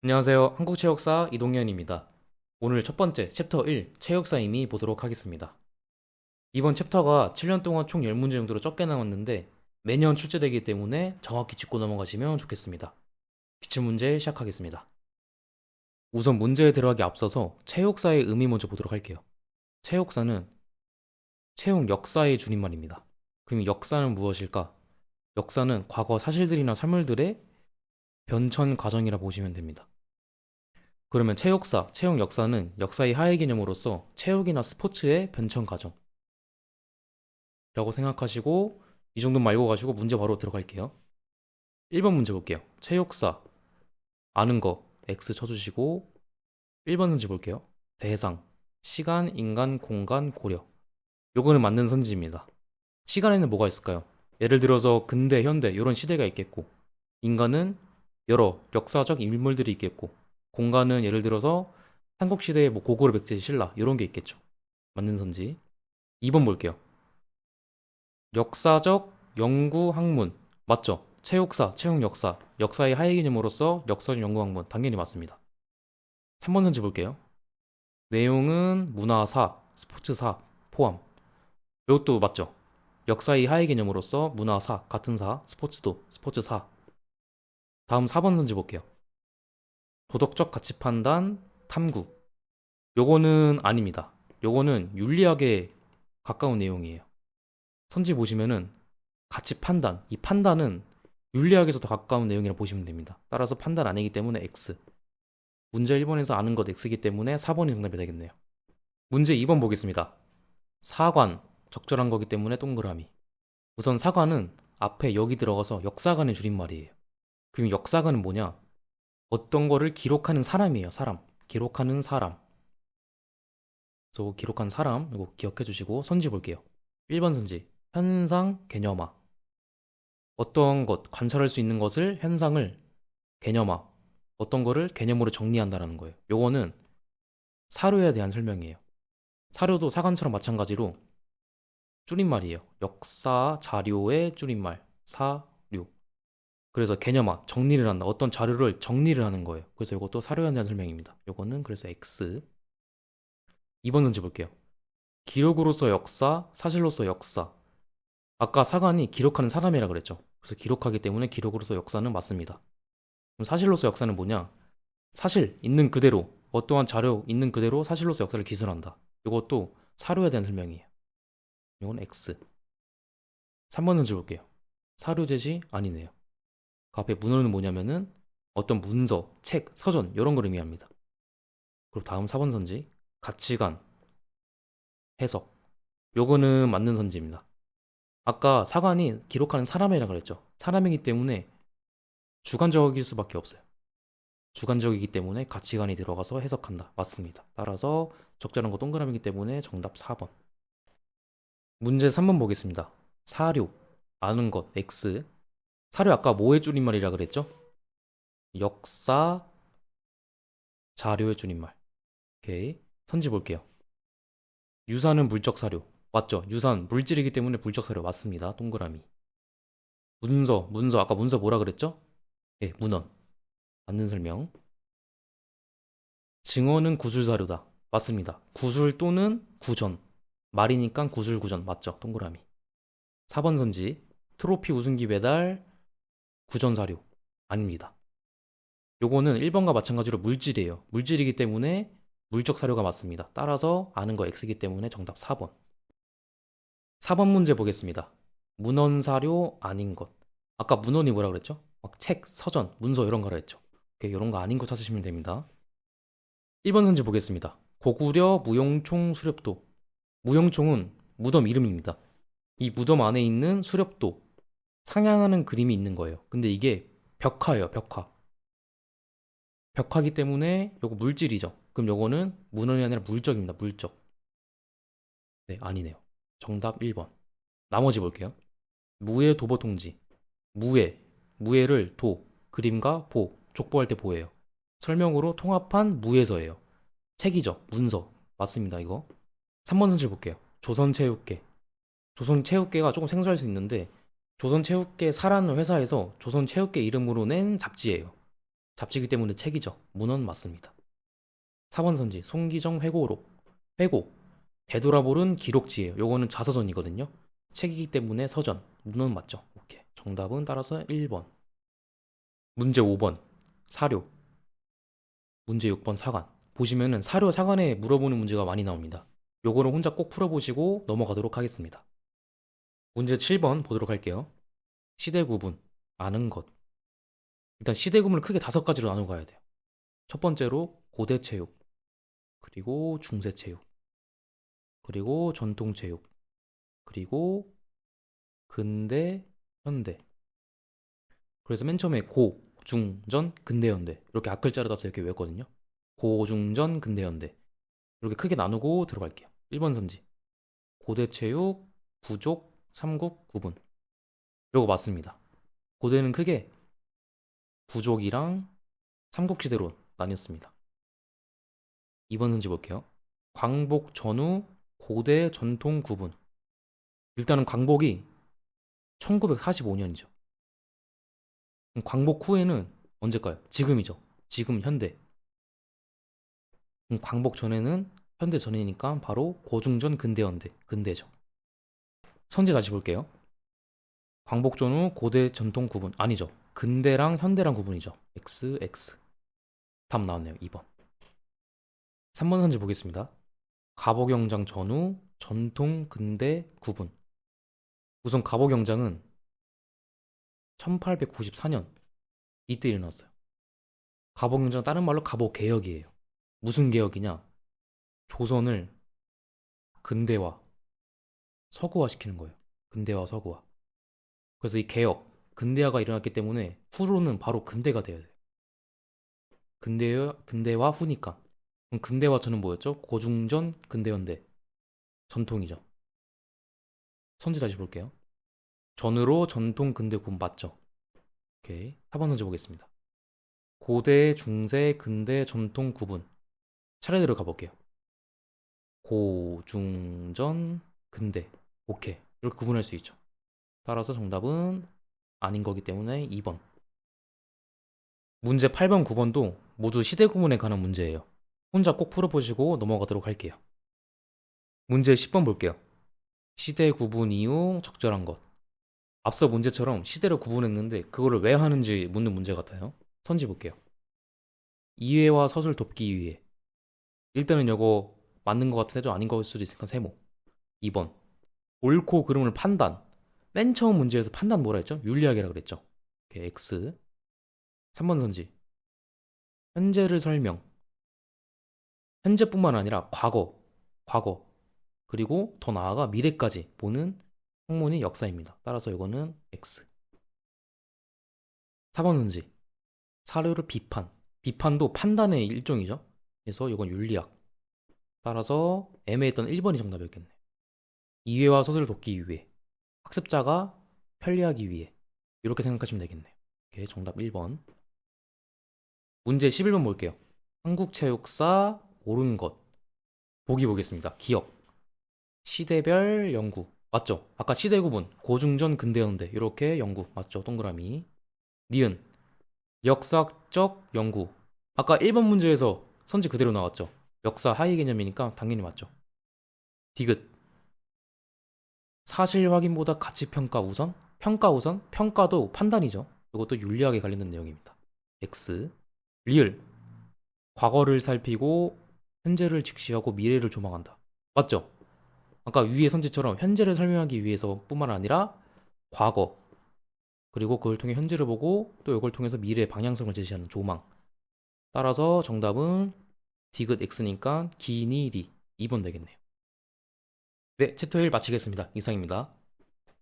안녕하세요. 한국체육사 이동현입니다. 오늘 첫 번째 챕터 1 체육사 임의 보도록 하겠습니다. 이번 챕터가 7년 동안 총 10문제 정도로 적게 나왔는데 매년 출제되기 때문에 정확히 짚고 넘어가시면 좋겠습니다. 기출문제 시작하겠습니다. 우선 문제에 들어가기 앞서서 체육사의 의미 먼저 보도록 할게요. 체육사는 체육 역사의 줄임말입니다. 그럼 역사는 무엇일까? 역사는 과거 사실들이나 사물들의 변천 과정이라 보시면 됩니다. 그러면 체육사, 체육 역사는 역사의 하위 개념으로서 체육이나 스포츠의 변천 과정이라고 생각하시고 이 정도만 알고 가지고 문제 바로 들어갈게요. 1번 문제 볼게요. 체육사 아는 거 X 쳐주시고 1번 문제 볼게요. 대상 시간, 인간, 공간, 고려. 요거는 맞는 선지입니다. 시간에는 뭐가 있을까요? 예를 들어서 근대, 현대 이런 시대가 있겠고, 인간은 여러 역사적 인물들이 있겠고, 공간은 예를 들어서 삼국시대의 뭐 고구려 백제 신라 이런 게 있겠죠. 맞는 선지. 2번 볼게요. 역사적 연구 학문 맞죠? 체육사, 체육 역사, 역사의 하위 개념으로서 역사적 연구 학문 당연히 맞습니다. 3번 선지 볼게요. 내용은 문화사, 스포츠사 포함. 이것도 맞죠? 역사의 하위 개념으로서 문화사, 같은 사, 스포츠도 스포츠사. 다음 4번 선지 볼게요. 도덕적 가치 판단, 탐구. 요거는 아닙니다. 요거는 윤리학에 가까운 내용이에요. 선지 보시면은 가치 판단, 이 판단은 윤리학에서 더 가까운 내용이라 보시면 됩니다. 따라서 판단 아니기 때문에 X. 문제 1번에서 아는 것 X이기 때문에 4번이 정답이 되겠네요. 문제 2번 보겠습니다. 사관, 적절한 거기 때문에 동그라미. 우선 사관은 앞에 여기 들어가서 역사관의 줄임말이에요. 그럼 역사관은 뭐냐? 어떤 거를 기록하는 사람이에요. 사람. 기록하는 사람. 그래서 기록한 사람 이거 기억해 주시고 선지 볼게요. 1번 선지. 현상 개념화. 어떤 것, 관찰할 수 있는 것을 현상을 개념화. 어떤 거를 개념으로 정리한다라는 거예요. 요거는 사료에 대한 설명이에요. 사료도 사관처럼 마찬가지로 줄임말이에요. 역사 자료의 줄임말. 사료. 그래서 개념화, 정리를 한다. 어떤 자료를 정리를 하는 거예요. 그래서 이것도 사료에 대한 설명입니다. 요거는 그래서 X. 2번 선지 볼게요. 기록으로서 역사, 사실로서 역사. 아까 사관이 기록하는 사람이라 그랬죠. 그래서 기록하기 때문에 기록으로서 역사는 맞습니다. 그럼 사실로서 역사는 뭐냐? 사실 있는 그대로 어떠한 자료 있는 그대로 사실로서 역사를 기술한다. 이것도 사료에 대한 설명이에요. 이건 X. 3번 선지 볼게요. 사료 대시 아니네요. 그 앞에 문헌은 뭐냐면은 어떤 문서, 책, 서전 이런 걸 의미합니다. 그리고 다음 4번 선지 가치관, 해석. 요거는 맞는 선지입니다. 아까 사관이 기록하는 사람이라 그랬죠. 사람이기 때문에 주관적일 수밖에 없어요. 주관적이기 때문에 가치관이 들어가서 해석한다. 맞습니다. 따라서 적절한 거 동그라미이기 때문에 정답 4번. 문제 3번 보겠습니다. 사료, 아는 것, X. 사료 아까 뭐의 줄임말이라 그랬죠? 역사, 자료의 줄임말. 오케이. 선지 볼게요. 유산은 물적 사료. 맞죠? 유산, 물질이기 때문에 물적 사료 맞습니다. 동그라미. 문서. 아까 문서 뭐라 그랬죠? 예, 문헌. 맞는 설명. 증언은 구술 사료다. 맞습니다. 구술 또는 구전. 말이니까 구술 구전. 맞죠? 동그라미. 4번 선지. 트로피 우승기 메달 구전 사료. 아닙니다. 요거는 1번과 마찬가지로 물질이에요. 물질이기 때문에 물적 사료가 맞습니다. 따라서 아는 거 X이기 때문에 정답 4번. 4번 문제 보겠습니다. 문헌 사료 아닌 것. 아까 문헌이 뭐라 그랬죠? 막 책, 서전, 문서 이런 거라 했죠. 이런 거 아닌 거 찾으시면 됩니다. 1번 선지 보겠습니다. 고구려 무용총 수렵도. 무용총은 무덤 이름입니다. 이 무덤 안에 있는 수렵도. 상향하는 그림이 있는 거예요. 근데 이게 벽화예요, 벽화. 벽화기 때문에 요거 물질이죠. 그럼 요거는 문헌이 아니라 물적입니다, 물적. 네, 아니네요. 정답 1번. 나머지 볼게요. 무예 도보 통지. 무예를 도, 그림과 보, 족보할 때 보예요. 설명으로 통합한 무예서예요. 책이죠. 문서. 맞습니다, 이거. 3번 선실 볼게요. 조선체육계. 조선체육계가 조금 생소할 수 있는데 조선체육계 사라는 회사에서 조선체육계 이름으로 낸 잡지예요. 잡지기 때문에 책이죠. 문헌 맞습니다. 4번 선지 송기정 회고록. 회고 되돌아보는 기록지예요. 요거는 자서전이거든요. 책이기 때문에 서전. 문헌 맞죠. 오케이. 정답은 따라서 1번. 문제 5번 사료. 문제 6번 사관. 보시면은 사료 사관에 물어보는 문제가 많이 나옵니다. 요거를 혼자 꼭 풀어보시고 넘어가도록 하겠습니다. 문제 7번 보도록 할게요. 시대 구분, 아는 것. 일단 시대 구분을 크게 5가지로 나눠 가야 돼요. 첫 번째로 고대 체육, 그리고 중세 체육, 그리고 전통 체육, 그리고 근대, 현대. 그래서 맨 처음에 고, 중, 전, 근대, 현대 이렇게 앞글자를 따서 이렇게 외웠거든요. 고, 중, 전, 근대, 현대 이렇게 크게 나누고 들어갈게요. 1번 선지 고대 체육, 부족, 삼국, 구분. 요거 맞습니다. 고대는 크게 부족이랑 삼국시대로 나뉘었습니다. 2번 선지 볼게요. 광복 전후 고대 전통 구분. 일단은 광복이 1945년이죠. 광복 후에는 언제일까요? 지금이죠. 지금 현대. 광복 전에는 현대 전이니까 바로 고중전 근대현대. 근대죠. 선지 다시 볼게요. 광복 전후 고대 전통 구분. 아니죠. 근대랑 현대랑 구분이죠. XX. 답 나왔네요. 2번. 3번 선지 보겠습니다. 갑오경장 전후 전통 근대 구분. 우선 갑오경장은 1894년 이때 일어났어요. 갑오경장 다른 말로 갑오개혁이에요. 무슨 개혁이냐? 조선을 근대화, 서구화 시키는 거예요. 근대화, 서구화. 그래서 이 개혁, 근대화가 일어났기 때문에 후로는 바로 근대가 돼야 돼요. 근대화 후니까. 그럼 근대화 전은 뭐였죠? 고중전, 근대현대. 전통이죠. 선지 다시 볼게요. 전으로 전통 근대 구분 맞죠? 오케이. 4번 선지 보겠습니다. 고대, 중세, 근대, 전통 구분. 차례대로 가볼게요. 고, 중, 전, 근대. 오케이. 이렇게 구분할 수 있죠. 따라서 정답은 아닌 거기 때문에 2번. 문제 8번, 9번도 모두 시대 구분에 관한 문제예요. 혼자 꼭 풀어보시고 넘어가도록 할게요. 문제 10번 볼게요. 시대 구분 이후 적절한 것. 앞서 문제처럼 시대를 구분했는데 그거를 왜 하는지 묻는 문제 같아요. 선지 볼게요. 이해와 서술 돕기 위해. 일단은 이거 맞는 것 같은데 좀 아닌 걸 수도 있으니까 세모. 2번. 옳고 그름을 판단. 맨 처음 문제에서 판단 뭐라 했죠? 윤리학이라 그랬죠. 오케이, X. 3번 선지. 현재를 설명. 현재뿐만 아니라 과거, 그리고 더 나아가 미래까지 보는 학문이 역사입니다. 따라서 이거는 X. 4번 선지. 사료를 비판. 비판도 판단의 일종이죠. 그래서 이건 윤리학. 따라서 애매했던 1번이 정답이었겠네요. 이해와 서술을 돕기 위해. 학습자가 편리하기 위해. 이렇게 생각하시면 되겠네요. 오케이, 정답 1번. 문제 11번 볼게요. 한국체육사 옳은 것. 보기 보겠습니다. 기억. 시대별 연구. 맞죠? 아까 시대 구분. 고중전 근대현대. 이렇게 연구. 맞죠? 동그라미. 니은. 역사적 연구. 아까 1번 문제에서 선지 그대로 나왔죠? 역사 하위 개념이니까 당연히 맞죠? 디귿. 사실 확인보다 가치 평가 우선? 평가 우선? 평가도 판단이죠. 이것도 윤리학에 관련된 내용입니다. X. 리을. 과거를 살피고 현재를 직시하고 미래를 조망한다. 맞죠? 아까 위의 선지처럼 현재를 설명하기 위해서 뿐만 아니라 과거, 그리고 그걸 통해 현재를 보고 또 이걸 통해서 미래의 방향성을 제시하는 조망. 따라서 정답은 디귿 X니까 기니리 2번 되겠네요. 네, 챕터 1 마치겠습니다. 이상입니다.